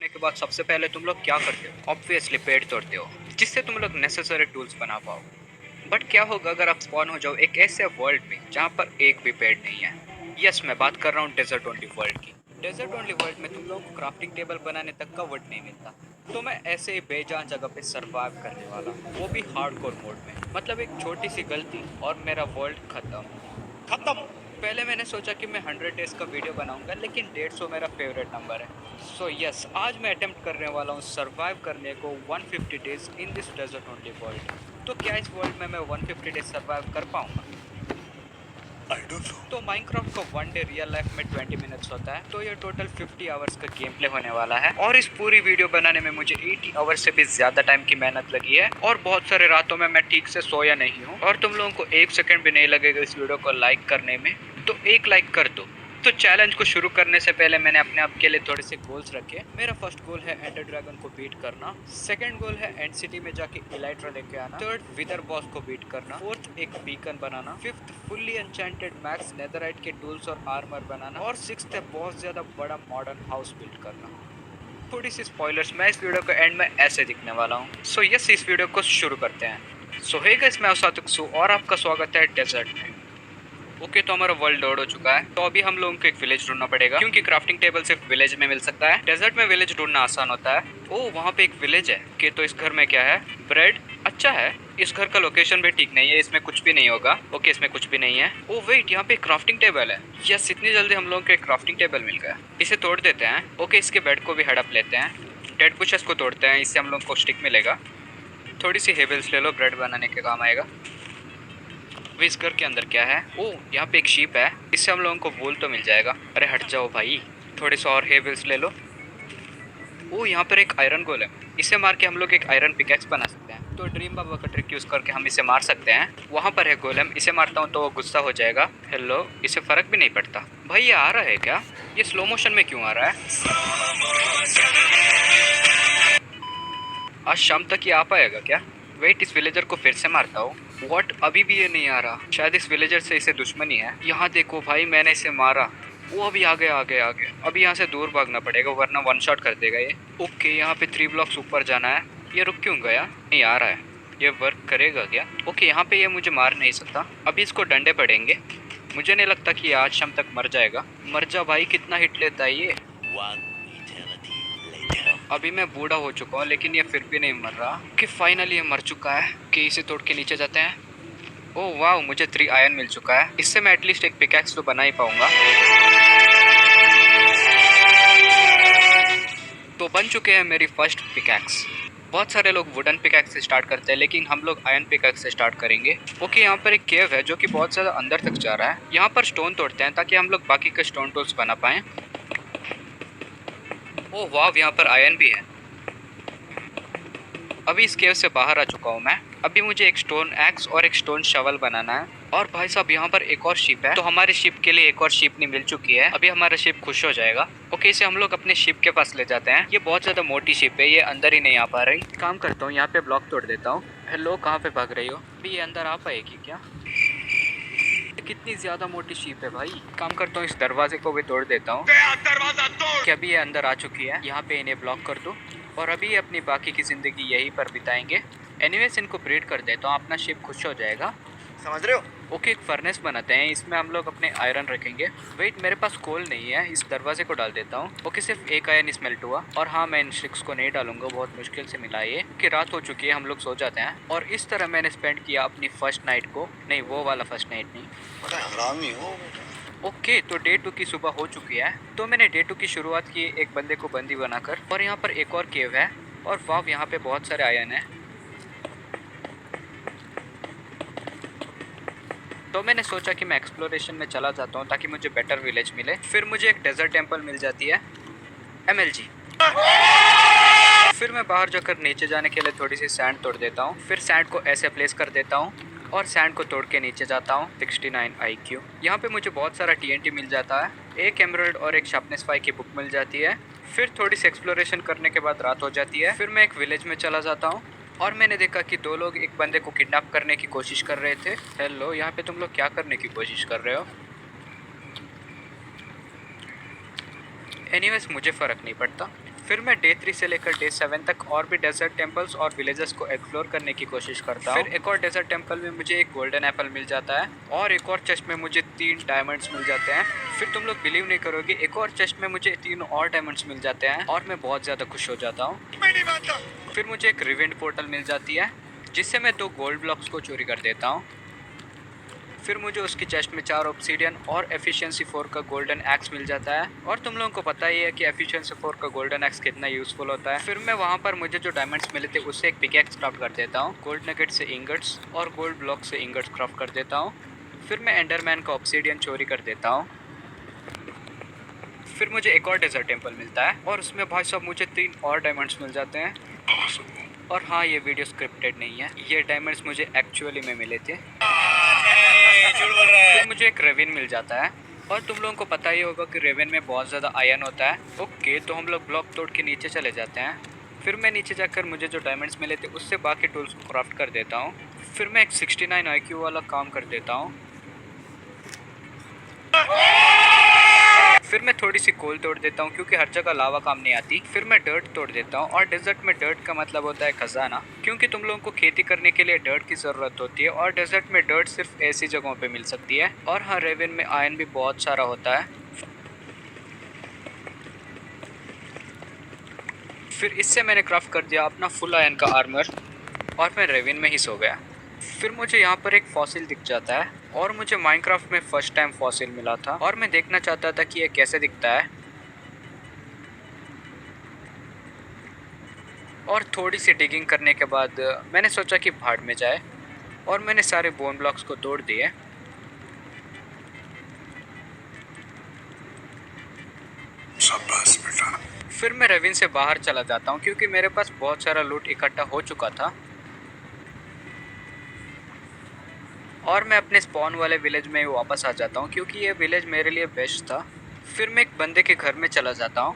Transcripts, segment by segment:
करने के बाद सबसे पहले तुम लोग क्या करते हो? ऑब्वियसली पेड़ तोड़ते हो, जिससे तुम लोग नेसेसरी टूल्स बना पाओ। बट क्या होगा अगर आप स्पॉन हो जाओ एक ऐसे वर्ल्ड में जहाँ पर एक भी पेड़ नहीं है? यस, मैं बात कर रहा हूँ डेजर्ट ओनली वर्ल्ड की। डेजर्ट ओनली वर्ल्ड में तुम लोगों को क्राफ्टिंग टेबल बनाने तक का वुड नहीं मिलता। तो मैं ऐसे ही बेजान जगह पे सरवाइव करने वाला हूँ, वो भी हार्डकोर मोड में। मतलब एक छोटी सी गलती और मेरा वर्ल्ड खत्म। खत्म। पहले मैंने सोचा कि मैं 100 डेज का वीडियो बनाऊंगा, लेकिन 150 मेरा फेवरेट नंबर है। सो यस, आज मैं अटेम्प्ट करने वाला हूँ सरवाइव करने को 150 days in this desert only world. तो क्या इस वर्ल्ड में मैं 150 डेज सरवाइव कर पाऊंगा? I don't know. तो माइनक्राफ्ट का वन डे रियल लाइफ में 20 मिनट्स होता है, तो ये टोटल 50 आवर्स का गेम प्ले होने वाला है। और इस पूरी वीडियो बनाने में मुझे 80 आवर्स से भी ज्यादा टाइम की मेहनत लगी है, और बहुत सारे रातों में मैं ठीक से सोया नहीं हूँ। और तुम लोगों को एक सेकंड भी नहीं लगेगा इस वीडियो को लाइक करने में, तो एक लाइक कर दो। तो चैलेंज को शुरू करने से पहले मैंने अपने आप के लिए थोड़े से गोल्स रखे। मेरा फर्स्ट गोल है एंडर ड्रैगन को बीट करना। सेकंड गोल है एंड सिटी में जाके इलाइट्रा लेके आना। थर्ड विदर बॉस को बीट करना। फोर्थ एक बीकन बनाना। Fifth fully enchanted max netherite के टूल्स और आर्मर बनाना। और सिक्स्थ है बहुत ज्यादा बड़ा मॉडर्न हाउस बिल्ड करना। थोड़ी सी स्पॉयलर्स, मैं इस वीडियो के एंड में ऐसे दिखने वाला हूँ। सो यस, इस वीडियो को शुरू करते हैं। सो हे गाइस, मैं सातिक और आपका स्वागत है डेजर्ट में। ओके, तो हमारा वर्ल्ड लोड हो चुका है। तो अभी हम लोगों को एक विलेज ढूंढना पड़ेगा, क्योंकि क्राफ्टिंग टेबल सिर्फ विलेज में मिल सकता है। डेजर्ट में विलेज ढूंढना आसान होता है। ओह, वहाँ पे एक विलेज है। ओके, तो इस घर में क्या है? ब्रेड। अच्छा है। इस घर का लोकेशन भी ठीक नहीं है, इसमें कुछ भी नहीं होगा। ओके, इसमें कुछ भी नहीं है। ओह वेट, यहाँ पे क्राफ्टिंग टेबल है। यस, इतनी जल्दी हम लोगों को एक क्राफ्टिंग टेबल मिल गया। इसे तोड़ देते हैं। ओके, इसके बेड को भी हड़प लेते हैं। डेड बुशेस को तोड़ते हैं, इससे हम लोग को स्टिक मिलेगा। थोड़ी सी हेबल्स ले लो, ब्रेड बनाने के काम आएगा। अभी इस घर के अंदर क्या है? ओह, यहाँ पे एक शीप है, इससे हम लोगों को वूल तो मिल जाएगा। अरे हट जाओ भाई, थोड़े से और हेबल्स ले लो। ओह, यहाँ पर एक आयरन गोल है, इसे मार के हम लोग एक आयरन पिकेक्स बना सकते हैं। तो ड्रीम बाबा का ट्रिक यूज करके हम इसे मार सकते हैं। वहाँ पर है गोलेम, इसे मारता हूँ तो वो गुस्सा हो जाएगा। हेलो, इसे फर्क भी नहीं पड़ता। भाई ये आ रहा है क्या? ये स्लो मोशन में क्यों आ रहा है? आज शाम तक ये आ पाएगा क्या? वेट, इस विलेजर को फिर से मारता हूँ। व्हाट, अभी भी ये नहीं आ रहा। शायद इस विलेजर से इसे दुश्मनी है। यहाँ देखो भाई, मैंने इसे मारा, वो अभी आ गया आ गया आ गया। अभी यहाँ से दूर भागना पड़ेगा, वरना वन शॉट कर देगा ये। ओके, यहाँ पे 3 ब्लॉक्स ऊपर जाना है। ये रुक क्यों गया? नहीं आ रहा है, ये वर्क करेगा क्या? ओके, यहाँ पे ये मुझे मार नहीं सकता। अभी इसको डंडे पड़ेंगे। मुझे नहीं लगता कि ये आज शाम तक मर जाएगा। मर जा भाई, कितना हिट लेता है ये। अभी मैं बूढ़ा हो चुका हूँ, लेकिन ये फिर भी नहीं मर रहा। कि फाइनली ये मर चुका है। कि इसे तोड़ के नीचे जाते हैं। ओह वाह, मुझे 3 आयरन मिल चुका है। इससे मैं एटलीस्ट एक पिकैक्स तो बना ही पाऊंगा। तो बन चुके हैं मेरी फर्स्ट पिकैक्स। बहुत सारे लोग वुडन पिकैक्स से स्टार्ट करते हैं, लेकिन हम लोग आयरन पिकैक्स से स्टार्ट करेंगे। ओके, यहाँ पर एक केव है जो कि बहुत ज़्यादा अंदर तक जा रहा है। यहाँ पर स्टोन तोड़ते हैं ताकि हम लोग बाकी के स्टोन टूल्स बना पाएं। ओह वाह, यहाँ पर आयरन भी है। अभी इस केव से बाहर आ चुका हूँ मैं। अभी मुझे एक स्टोन एक्स और एक स्टोन शवल बनाना है। और भाई साहब, यहाँ पर एक और शिप है, तो हमारे शिप के लिए एक और शिप नहीं मिल चुकी है। अभी हमारा शिप खुश हो जाएगा। ओके, इसे हम लोग अपने शिप के पास ले जाते हैं। ये बहुत ज्यादा मोटी शिप है, ये अंदर ही नहीं आ पा रही। काम करता हूँ, यहाँ पे ब्लॉक तोड़ देता हूँ। हेलो, कहाँ पे भाग रही हो? अभी ये अंदर आ पाएगी क्या? कितनी ज्यादा मोटी शिप है भाई। काम करता हूँ, इस दरवाजे को भी तोड़ देता हूँ। दरवाजा तोड़। क्या अभी ये अंदर आ चुकी है? यहाँ पे इन्हें ब्लॉक कर दो, और अभी ये अपनी बाकी की जिंदगी यहीं पर बिताएंगे। एनीवेज, इनको ब्रीड कर देता हूँ, अपना शिप खुश हो जाएगा। समझ रहे हो? ओके, एक फर्नेस बनाते हैं, इसमें हम लोग अपने आयरन रखेंगे। वेट, मेरे पास कोल नहीं है, इस दरवाजे को डाल देता हूँ। ओके, सिर्फ एक आयरन स्मेल्ट हुआ। और हाँ, मैं इन स्टिक्स को नहीं डालूंगा, बहुत मुश्किल से मिला ये। कि रात हो चुकी है, हम लोग सो जाते हैं। और इस तरह मैंने स्पेंड किया अपनी फर्स्ट नाइट को। नहीं, वो वाला फर्स्ट नाइट नहीं। हरामी हो बेटा। ओके, तो डे 2 की सुबह हो चुकी है। तो मैंने डे 2 की शुरुआत की एक बंदे को बंदी बनाकर। और यहाँ पर एक और केव है, और वाव, यहाँ पे बहुत सारे आयरन है। तो मैंने सोचा कि मैं एक्सप्लोरेशन में चला जाता हूँ ताकि मुझे बेटर विलेज मिले। फिर मुझे एक डेजर्ट टेम्पल मिल जाती है, MLG। फिर मैं बाहर जाकर नीचे जाने के लिए थोड़ी सी सैंड तोड़ देता हूँ। फिर सैंड को ऐसे प्लेस कर देता हूँ, और सैंड को तोड़ के नीचे जाता हूँ। 69 IQ। यहाँ पे मुझे बहुत सारा TNT मिल जाता है, एक एमराल्ड और एक शार्पनेस 5 की बुक मिल जाती है। फिर थोड़ी सी एक्सप्लोरेशन करने के बाद रात हो जाती है। फिर मैं एक विलेज में चला जाता हूँ, और मैंने देखा कि 2 लोग एक बंदे को किडनैप करने की कोशिश कर रहे थे। हेलो, यहाँ पे तुम लोग क्या करने की कोशिश कर रहे हो? एनीवेज, मुझे फ़र्क नहीं पड़ता। फिर मैं डे 3 से लेकर डे 7 तक और भी डेजर्ट टेम्पल्स और विलेजेस को एक्सप्लोर करने की कोशिश करता हूँ। फिर एक और डेजर्ट टेम्पल में मुझे एक गोल्डन एप्पल मिल जाता है और एक और चेस्ट में मुझे 3 डायमंड्स मिल जाते हैं। फिर तुम लोग बिलीव नहीं करोगे, एक और चेस्ट में मुझे 3 और डायमंड्स मिल जाते हैं और मैं बहुत ज़्यादा खुश हो जाता हूँ। फिर मुझे एक रिवेंट पोर्टल मिल जाती है जिससे मैं 2 गोल्ड ब्लॉक्स को चोरी कर देता हूँ। फिर मुझे उसकी चेस्ट में 4 ऑब्सीडियन और एफिशिएंसी 4 का गोल्डन एक्स मिल जाता है और तुम लोगों को पता ही है कि एफिशिएंसी 4 का गोल्डन एक्स कितना यूजफुल होता है। फिर मैं वहाँ पर मुझे जो डायमंड्स मिले थे उससे एक पिकैक्स क्राफ्ट कर देता हूँ, गोल्ड नगेट से इंगट्स और गोल्ड ब्लॉक से इंगट्स क्राफ्ट कर देता हूँ। फिर मैं एंडरमैन का ऑब्सीडियन चोरी कर देता हूँ। फिर मुझे एक और डेजर्ट टेम्पल मिलता है और उसमें भाई साहब मुझे 3 और डायमंड्स मिल जाते हैं। और हाँ, ये वीडियो स्क्रिप्टेड नहीं है, ये डायमंड्स मुझे एक्चुअली में मिले थे। फिर मुझे एक रेविन मिल जाता है और तुम लोगों को पता ही होगा कि रेविन में बहुत ज़्यादा आयरन होता है। ओके, तो हम लोग ब्लॉक तोड़ के नीचे चले जाते हैं। फिर मैं नीचे जाकर मुझे जो डायमंड्स मिले थे उससे बाकी टूल्स को क्राफ्ट कर देता हूँ। फिर मैं एक 69 IQ वाला काम कर देता हूँ। फिर मैं थोड़ी सी कोल तोड़ देता हूँ क्योंकि हर जगह लावा काम नहीं आती। फिर मैं डर्ट तोड़ देता हूँ और डेजर्ट में डर्ट का मतलब होता है खजाना, क्योंकि तुम लोगों को खेती करने के लिए डर्ट की ज़रूरत होती है और डेजर्ट में डर्ट सिर्फ ऐसी जगहों पे मिल सकती है। और हाँ, रेवन में आयरन भी बहुत सारा होता है। फिर इससे मैंने क्राफ्ट कर दिया अपना फुल आयरन का आर्मर और मैं रेवन में ही सो गया। फिर मुझे यहाँ पर एक फॉसिल दिख जाता है और मुझे माइनक्राफ्ट में फर्स्ट टाइम फॉसिल मिला था और मैं देखना चाहता था कि ये कैसे दिखता है। और थोड़ी सी डिगिंग करने के बाद मैंने सोचा कि भाड़ में जाए और मैंने सारे बोन ब्लॉक्स को तोड़ दिए। शाबाश बेटा। फिर मैं रेविन से बाहर चला जाता हूँ क्योंकि मेरे पास बहुत सारा लूट इकट्ठा हो चुका था और मैं अपने स्पॉन वाले विलेज में वापस आ जाता हूँ क्योंकि ये विलेज मेरे लिए बेस्ट था। फिर मैं एक बंदे के घर में चला जाता हूँ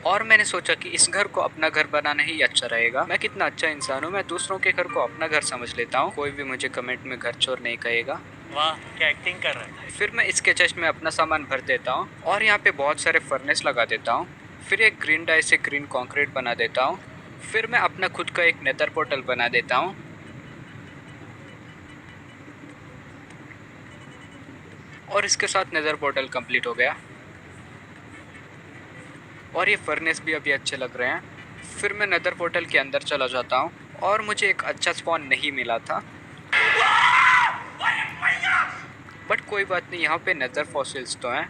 और मैंने सोचा कि इस घर को अपना घर बनाना ही अच्छा रहेगा। मैं कितना अच्छा इंसान हूँ, मैं दूसरों के घर को अपना घर समझ लेता हूँ। कोई भी मुझे कमेंट में घर चोर नहीं कहेगा। वाह, क्या एक्टिंग कर रहा है। फिर मैं इसके चेस्ट में अपना सामान भर देता हूँ और यहाँ पे बहुत सारे फर्नेस लगा देता हूँ। फिर एक ग्रीन डाई से ग्रीन कंक्रीट बना देता हूँ। फिर मैं अपना खुद का एक नेदर पोर्टल बना देता हूँ और इसके साथ नेदर पोर्टल कंप्लीट हो गया और ये फर्नेस भी अभी अच्छे लग रहे हैं। फिर मैं नेदर पोर्टल के अंदर चला जाता हूँ और मुझे एक अच्छा स्पॉन नहीं मिला था, बट कोई बात नहीं, यहाँ पे नेदर फॉसिल्स तो हैं।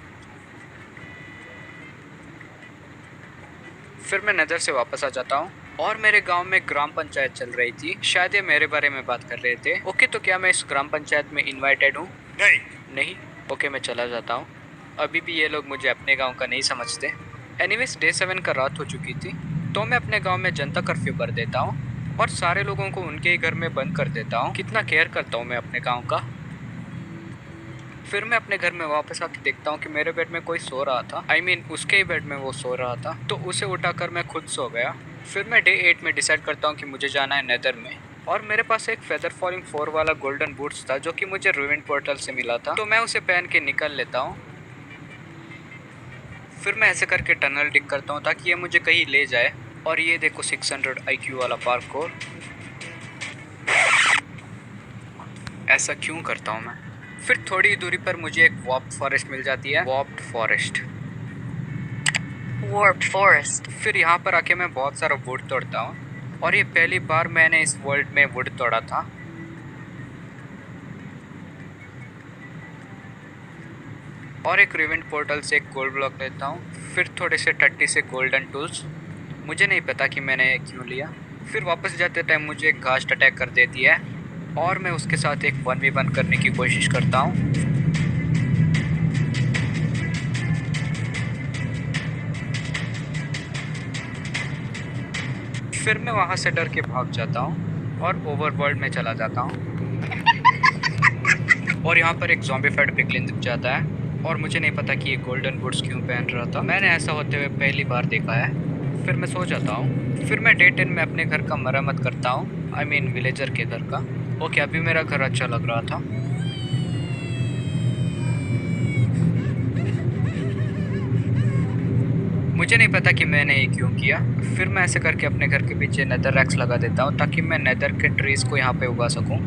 फिर मैं नेदर से वापस आ जाता हूँ और मेरे गांव में ग्राम पंचायत चल रही थी, शायद ये मेरे बारे में बात कर रहे थे। ओके, तो क्या मैं इस ग्राम पंचायत में इनवाइटेड हूँ? नहीं। ओके, मैं चला जाता हूँ। अभी भी ये लोग मुझे अपने गांव का नहीं समझते। एनीवेज, डे 7 का रात हो चुकी थी तो मैं अपने गांव में जनता कर्फ्यू कर देता हूँ और सारे लोगों को उनके ही घर में बंद कर देता हूँ। कितना केयर करता हूँ मैं अपने गांव का। फिर मैं अपने घर में वापस आके देखता हूँ कि मेरे बेड में कोई सो रहा था। उसके ही बेड में वो सो रहा था, तो उसे उठाकर मैं खुद सो गया। फिर मैं डे 8 में डिसाइड करता हूँ कि मुझे जाना है नेदर में और मेरे पास एक फेदर फॉलिंग 4 वाला गोल्डन बूट्स था जो कि मुझे रूइंड पोर्टल से मिला था, तो मैं उसे पहन के निकल लेता हूँ। फिर मैं ऐसे करके टनल डिग करता हूँ ताकि ये मुझे कहीं ले जाए और ये देखो 600 IQ वाला पार्कोर। ऐसा क्यों करता हूँ मैं? फिर थोड़ी दूरी पर मुझे एक वॉर्प्ड फॉरेस्ट मिल जाती है। Warped forest. फिर यहाँ पर आके मैं बहुत सारा वुड तोड़ता हूँ और ये पहली बार मैंने इस वर्ल्ड में वुड तोड़ा था। और एक रिवेंट पोर्टल से एक गोल्ड ब्लॉक लेता हूँ। फिर थोड़े से 30 से गोल्डन टूल्स, मुझे नहीं पता कि मैंने क्यों लिया। फिर वापस जाते टाइम मुझे एक घास्ट अटैक कर देती है और मैं उसके साथ एक 1v1 करने की कोशिश करता हूँ। फिर मैं वहाँ से डर के भाग जाता हूँ और ओवरवर्ल्ड में चला जाता हूँ और यहाँ पर एक ज़ॉम्बीफाइड पिगलिन दिख जाता है और मुझे नहीं पता कि ये गोल्डन बूट्स क्यों पहन रहा था। मैंने ऐसा होते हुए पहली बार देखा है। फिर मैं सो जाता हूँ। फिर मैं डे 10 में अपने घर का मरम्मत करता हूँ, विलेजर के घर का। ओके, अभी मेरा घर अच्छा लग रहा था। मुझे नहीं पता कि मैंने ये क्यों किया। फिर मैं ऐसे करके अपने घर के पीछे नेदर रैक्स लगा देता हूँ ताकि मैं नेदर के ट्रीज़ को यहाँ पे उगा सकूँ।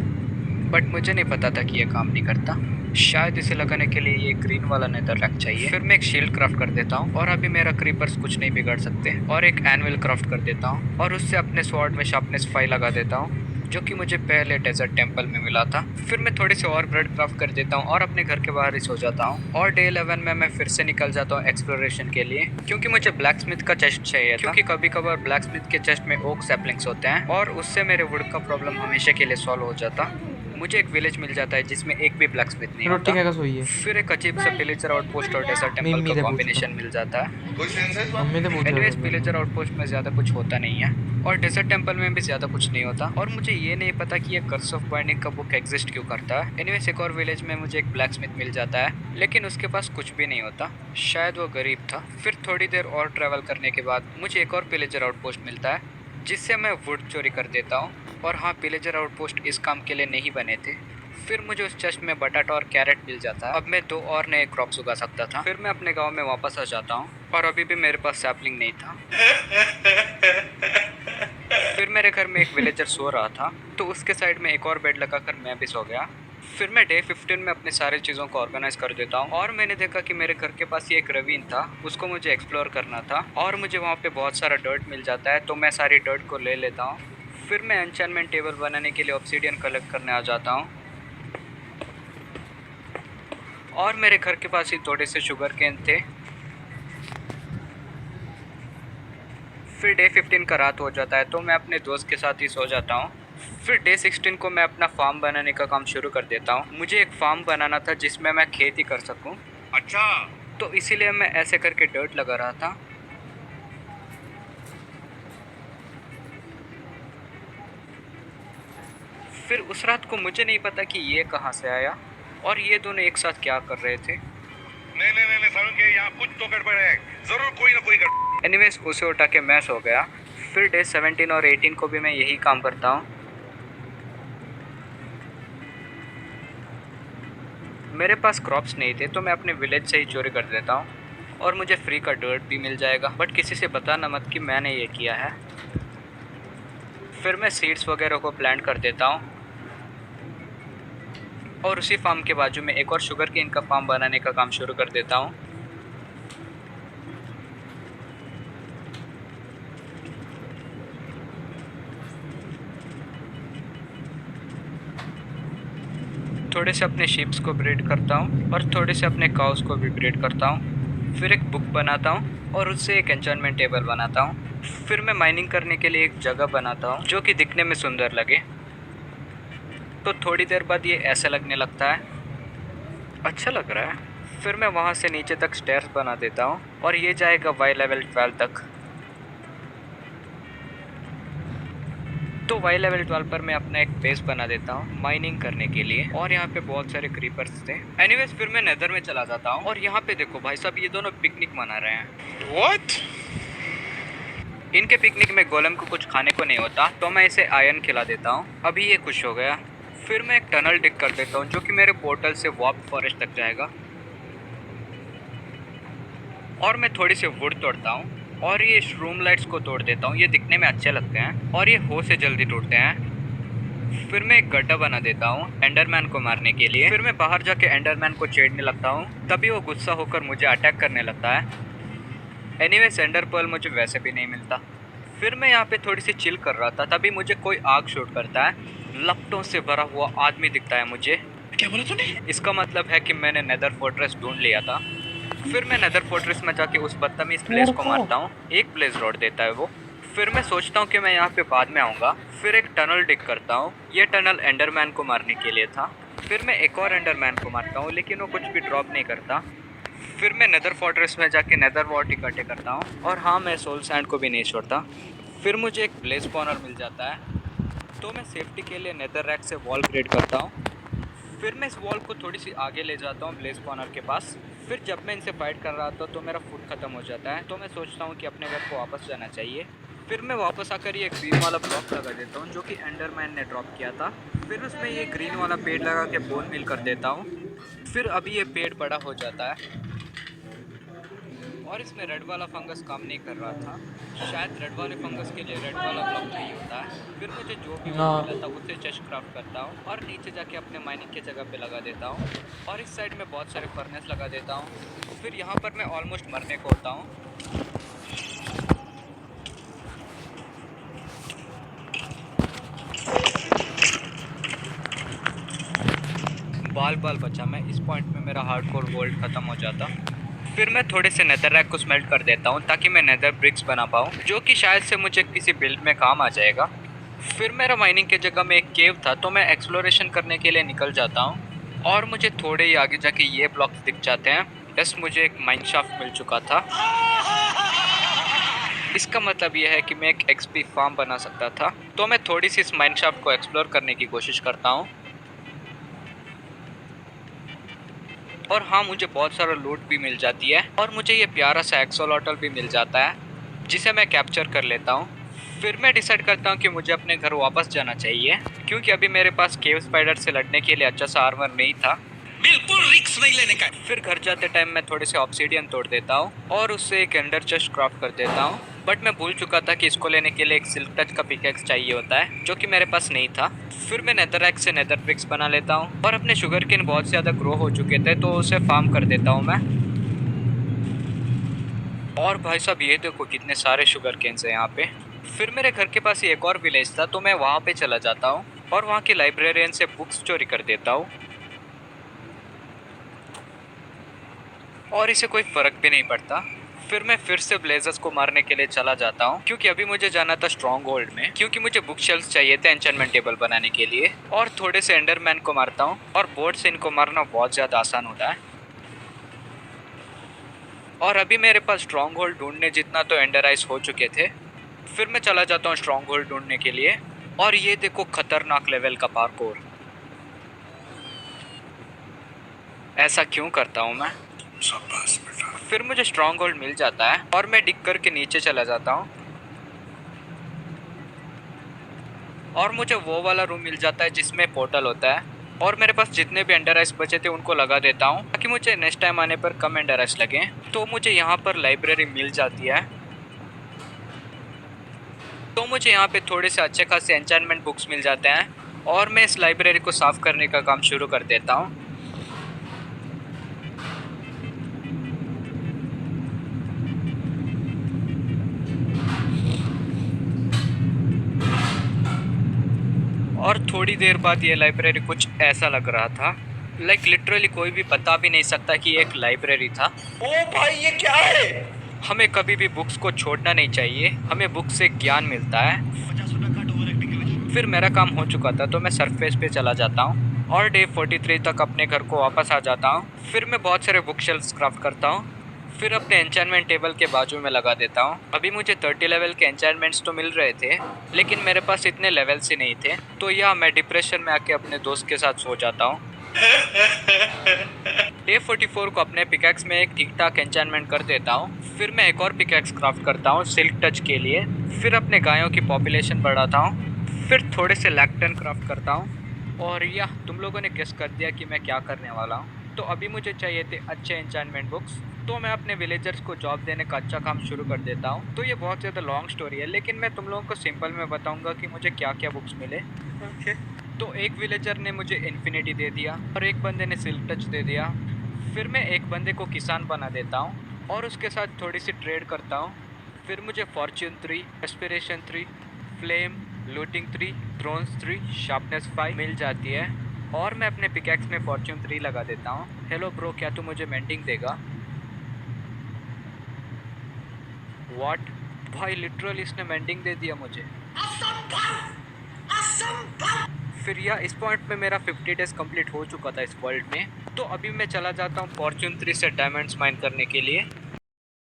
बट मुझे नहीं पता था कि ये काम नहीं करता। शायद इसे लगाने के लिए ये ग्रीन वाला नेदर रैक चाहिए। फिर मैं एक शील्ड क्राफ्ट कर देता हूँ और अभी मेरा क्रीपर्स कुछ नहीं बिगाड़ सकते। और एक एनविल क्राफ्ट कर देता हूँ और उससे अपने स्वॉर्ड में शार्पनेस 5 लगा देता हूँ, जो कि मुझे पहले डेजर्ट टेम्पल में मिला था। फिर मैं थोड़ी सी और ब्रेड क्राफ्ट कर देता हूँ और अपने घर के बाहर ही सो जाता हूँ। और डे 11 में मैं फिर से निकल जाता हूँ एक्सप्लोरेशन के लिए, क्योंकि मुझे ब्लैक स्मिथ का चेस्ट चाहिए था। क्योंकि कभी कभार ब्लैक स्मिथ के चेस्ट में ओक सैपलिंग्स होते हैं और उससे मेरे वुड का प्रॉब्लम हमेशा के लिए सॉल्व हो जाता। मुझे एक विलेज मिल जाता है जिसमें एक भी ब्लैक स्मिथ नहीं रोटी होता। क्या सोई है फिर एक अजीब सा विलेजर आउटपोस्ट और डेजर्ट टेम्पल मम्मी का से कॉम्बिनेशन मिल जाता है। मम्मी से पूछ एनीवेज विलेजर आउटपोस्ट में ज़्यादा कुछ होता नहीं है और डेजर्ट टेम्पल में भी ज़्यादा कुछ नहीं होता। और मुझे ये नहीं पता कि ये कर्स ऑफ बाइंडिंग का बुक एग्जिस्ट क्यों करता है। एनीवेज एक और विलेज में मुझे एक ब्लैक स्मिथ मिल जाता है, लेकिन उसके पास कुछ भी नहीं होता। शायद वो गरीब था। फिर थोड़ी देर और ट्रैवल करने के बाद मुझे एक और विलेजर आउटपोस्ट मिलता है, जिससे मैं वुड चोरी कर देता हूँ। और हाँ, विलेजर आउटपोस्ट इस काम के लिए नहीं बने थे। फिर मुझे उस चेस्ट में बटाटा और कैरेट मिल जाता है। अब मैं 2 और नए क्रॉप्स उगा सकता था। फिर मैं अपने गांव में वापस आ जाता हूँ और अभी भी मेरे पास सैपलिंग नहीं था। फिर मेरे घर में एक विलेजर सो रहा था, तो उसके साइड में एक और बेड लगाकर मैं भी सो गया। फिर मैं डे 15 में अपनी सारी चीज़ों को ऑर्गेनाइज कर देता हूँ और मैंने देखा कि मेरे घर के पास ही एक रवीन था, उसको मुझे एक्सप्लोर करना था और मुझे वहाँ पे बहुत सारा डर्ट मिल जाता है, तो मैं सारी डर्ट को ले लेता हूँ। फिर मैं एन्चेंटमेंट टेबल बनाने के लिए ऑब्सीडियन कलेक्ट करने आ जाता हूँ और मेरे घर के पास ही थोड़े से शुगर केन थे। फिर डे 15 का रात हो जाता है, तो मैं अपने दोस्त के साथ ही सो जाता हूँ। फिर डे 16 को मैं अपना फार्म बनाने का काम शुरू कर देता हूँ। मुझे एक फार्म बनाना था जिसमें मैं खेती कर सकूँ। अच्छा, तो इसीलिए मैं ऐसे करके डर्ट लगा रहा था। फिर उस रात को मुझे नहीं पता कि ये कहाँ से आया और ये दोनों एक साथ क्या कर रहे थे। नहीं सारुण के यहाँ कुछ तो गड़बड़ है, जरूर कोई ना कोई गड़बड़। एनीवेज उसे उठा के मैं सो गया। फिर डे 17 और 18 को भी मैं यही काम करता हूँ। मेरे पास क्रॉप्स नहीं थे, तो मैं अपने विलेज से ही चोरी कर देता हूँ और मुझे फ्री का डर्ट भी मिल जाएगा। बट किसी से बताना मत कि मैंने ये किया है। फिर मैं सीड्स वगैरह को प्लांट कर देता हूँ और उसी फार्म के बाजू में एक और शुगर केन का फार्म बनाने का काम शुरू कर देता हूँ। थोड़े से अपने शीप्स को ब्रीड करता हूँ और थोड़े से अपने काउस को भी ब्रीड करता हूँ। फिर एक बुक बनाता हूँ और उससे एक एन्चेंटमेंट टेबल बनाता हूँ। फिर मैं माइनिंग करने के लिए एक जगह बनाता हूँ जो कि दिखने में सुंदर लगे। तो थोड़ी देर बाद ये ऐसा लगने लगता है, अच्छा लग रहा है। फिर मैं वहाँ से नीचे तक स्टेयर्स बना देता हूँ और ये जाएगा वाई लेवल 12 तक। तो वाई लेवल 12 पर मैं अपना एक बेस बना देता हूँ माइनिंग करने के लिए और यहाँ पे बहुत सारे क्रीपर्स थे। एनीवेज फिर मैं नेदर में चला जाता हूँ और यहाँ पे देखो भाई साहब, ये दोनों पिकनिक मना रहे हैं। What? इनके पिकनिक में गोलम को कुछ खाने को नहीं होता, तो मैं इसे आयरन खिला देता हूँ। अभी ये खुश हो गया। फिर मैं एक टनल डिग कर देता हूँ जो कि मेरे पोर्टल से वार्प फॉरेस्ट तक जाएगा और मैं थोड़ी सी वुड तोड़ता हूँ और ये श्रूम लाइट्स को तोड़ देता हूँ। ये दिखने में अच्छे लगते हैं और ये हो से जल्दी टूटते हैं। फिर मैं एक गड्ढा बना देता हूँ एंडरमैन को मारने के लिए। फिर मैं बाहर जाके एंडरमैन को छेड़ने लगता हूँ, तभी वो गुस्सा होकर मुझे अटैक करने लगता है। एनीवेज एंडर पर्ल मुझे वैसे भी नहीं मिलता। फिर मैं यहाँ पे थोड़ी सी चिल कर रहा था, तभी मुझे कोई आग शूट करता है। लपटों से भरा हुआ आदमी दिखता है मुझे। क्या बोला तूने? इसका मतलब है कि मैंने नेदर फोर्ट्रेस ढूंढ लिया था। फिर मैं नेदर फोर्ट्रेस में जाके उस बदतमीज प्लेस को मारता हूँ। एक प्लेस रॉड देता है वो। फिर मैं सोचता हूँ कि मैं यहाँ पे बाद में आऊँगा। फिर एक टनल डिग करता हूँ। ये टनल एंडरमैन को मारने के लिए था। फिर मैं एक और एंडरमैन को मारता हूँ, लेकिन वो कुछ भी ड्रॉप नहीं करता। फिर मैं नेदर फोर्ट्रेस में जाके नेदर वॉट इकट्ठे करता हूँ और हाँ, मैं सोल सैंड को भी नहीं छोड़ता। फिर मुझे एक ब्लेज स्पॉनर मिल जाता है, तो मैं सेफ्टी के लिए नेदर रैक से वॉल क्रिएट करता हूँ। फिर मैं इस वॉल को थोड़ी सी आगे ले जाता हूँ ब्लेज स्पॉनर के पास। फिर जब मैं इनसे फाइट कर रहा था तो मेरा फूड ख़त्म हो जाता है, तो मैं सोचता हूँ कि अपने घर को वापस जाना चाहिए। फिर मैं वापस आकर ये ग्रीन वाला ब्लॉक लगा देता हूँ जो कि एंडरमैन ने ड्रॉप किया था। फिर उसमें ये ग्रीन वाला पेड़ लगा के बोन मिल कर देता हूँ। फिर अभी ये पेड़ बड़ा हो जाता है और इसमें रेड वाला फंगस काम नहीं कर रहा था। शायद रेड वाले फंगस के लिए रेड वाला ब्लॉक नहीं होता है। फिर मुझे जो भी वुड मिला था उससे चेस्ट क्राफ्ट करता हूँ और नीचे जाके अपने माइनिंग के जगह पे लगा देता हूँ। और इस साइड में बहुत सारे फर्नेस लगा देता हूँ। फिर यहाँ पर मैं ऑलमोस्ट मरने को होता हूँ। बाल बाल बचा मैं। इस पॉइंट में मेरा हार्डकोर वर्ल्ड खत्म हो जाता। फिर मैं थोड़े से नेदररैक को स्मेल्ट कर देता हूँ ताकि मैं नेदर ब्रिक्स बना पाऊँ, जो कि शायद से मुझे किसी बिल्ड में काम आ जाएगा। फिर मेरा माइनिंग के जगह में एक केव था, तो मैं एक्सप्लोरेशन करने के लिए निकल जाता हूँ और मुझे थोड़े ही आगे जाके ये ब्लॉक्स दिख जाते हैं। बस मुझे एक माइन शाफ्ट मिल चुका था। इसका मतलब यह है कि मैं एक एक्सपी फार्म बना सकता था। तो मैं थोड़ी सी इस माइन शाफ्ट को एक्सप्लोर करने की कोशिश करता हूँ। और हाँ, मुझे बहुत सारा लूट भी मिल जाती है और मुझे ये प्यारा सा एक्सोलॉटल भी मिल जाता है, जिसे मैं कैप्चर कर लेता हूँ। फिर मैं डिसाइड करता हूँ कि मुझे अपने घर वापस जाना चाहिए, क्योंकि अभी मेरे पास केव स्पाइडर से लड़ने के लिए अच्छा सा आर्मर नहीं था। बिल्कुल रिस्क नहीं लेने का। फिर घर जाते टाइम मैं थोड़े से ऑब्सीडियन तोड़ देता हूँ और उससे एक एंडर चेस्ट क्राफ्ट कर देता हूँ। बट मैं भूल चुका था कि इसको लेने के लिए एक सिल्क टच का पिकैक्स चाहिए होता है, जो कि मेरे पास नहीं था। फिर मैं नेदररैक से नेदर ब्रिक्स बना लेता हूँ और अपने शुगर केन बहुत ज़्यादा ग्रो हो चुके थे, तो उसे फार्म कर देता हूँ मैं। और भाई साहब, ये देखो कितने सारे शुगर केन्स हैं यहाँ पे। फिर मेरे घर के पास ही एक और विलेज था, तो मैं वहाँ पे चला जाता हूँ और वहाँ के लाइब्रेरियन से बुक्स चोरी कर देता हूँ। और इसे कोई फर्क भी नहीं पड़ता। फिर मैं फिर से ब्लेजर्स को मारने के लिए चला जाता हूँ, क्योंकि अभी मुझे जाना था स्ट्रॉन्ग होल्ड में, क्योंकि मुझे बुक शेल्फ्स चाहिए थे एन्चेंटमेंट टेबल बनाने के लिए। और थोड़े से एंडरमैन को मारता हूँ और बोर्ड से इनको मारना बहुत ज़्यादा आसान होता है। और अभी मेरे पास स्ट्रॉन्ग होल्ड ढूंढने जितना तो एंडराइज हो चुके थे। फिर मैं चला जाता हूँ स्ट्रॉन्ग होल्ड ढूंढने के लिए। और ये देखो खतरनाक लेवल का पार्कोर। ऐसा क्यों करता हूँ मैं? फिर मुझे स्ट्रॉन्ग होल्ड मिल जाता है और मैं डिग करके नीचे चला जाता हूँ और मुझे वो वाला रूम मिल जाता है जिसमें पोर्टल होता है। और मेरे पास जितने भी एंडर आइस बचे थे उनको लगा देता हूँ, ताकि मुझे नेक्स्ट टाइम आने पर कम एंडर आइस लगे। तो मुझे यहाँ पर लाइब्रेरी मिल जाती है, तो मुझे यहाँ पे थोड़े से अच्छे खासे एन्चेंटमेंट बुक्स मिल जाते हैं और मैं इस लाइब्रेरी को साफ करने का काम शुरू कर देता हूँ। और थोड़ी देर बाद ये लाइब्रेरी कुछ ऐसा लग रहा था, लाइक लिटरली कोई भी बता भी नहीं सकता कि एक लाइब्रेरी था। ओ भाई, ये क्या है? हमें कभी भी बुक्स को छोड़ना नहीं चाहिए, हमें बुक्स से ज्ञान मिलता है। फिर मेरा काम हो चुका था, तो मैं सरफेस पे चला जाता हूँ और डे 43 तक अपने घर को वापस आ जाता हूँ। फिर मैं बहुत सारे बुक शेल्फ्स क्राफ्ट करता हूँ, फिर अपने एन्चेंटमेंट टेबल के बाजू में लगा देता हूँ। अभी मुझे 30 लेवल के एन्चेंटमेंट्स तो मिल रहे थे, लेकिन मेरे पास इतने लेवल्स ही नहीं थे, तो यह मैं डिप्रेशन में आके अपने दोस्त के साथ सो जाता हूँ। डे 44 को अपने पिकैक्स में एक ठीक ठाक एन्चेंटमेंट कर देता हूँ। फिर मैं एक और पिकैक्स क्राफ्ट करता हूँ सिल्क टच के लिए। फिर अपने गायों की पॉपुलेशन बढ़ाता हूँ। फिर थोड़े से लैक्टन क्राफ्ट करता हूँ। और यह तुम लोगों ने गेस कर दिया कि मैं क्या करने वाला हूँ। तो अभी मुझे चाहिए थे अच्छे एन्चेंटमेंट बुक्स, तो मैं अपने विलेजर्स को जॉब देने का अच्छा काम शुरू कर देता हूँ। तो ये बहुत ज़्यादा लॉन्ग स्टोरी है, लेकिन मैं तुम लोगों को सिंपल में बताऊँगा कि मुझे क्या क्या बुक्स मिले। तो एक विलेजर ने मुझे इन्फिनिटी दे दिया और एक बंदे ने सिल्क टच दे दिया। फिर मैं एक बंदे को किसान बना देता हूँ और उसके साथ थोड़ी सी ट्रेड करता हूँ। फिर मुझे Fortune 3, aspiration 3, flame, looting 3, thrones 3, sharpness 5 मिल जाती है और मैं अपने पिकैक्स में फॉर्च्यून 3 लगा देता हूँ। हेलो ब्रो, क्या तू मुझे मेंटिंग देगा? व्हाट भाई, लिटरली इसने मेंटिंग दे दिया मुझे। फिर यह इस पॉइंट पे मेरा 50 डेज कंप्लीट हो चुका था इस वर्ल्ड में। तो अभी मैं चला जाता हूँ फॉर्च्यून 3 से डायमंड्स माइन करने के लिए।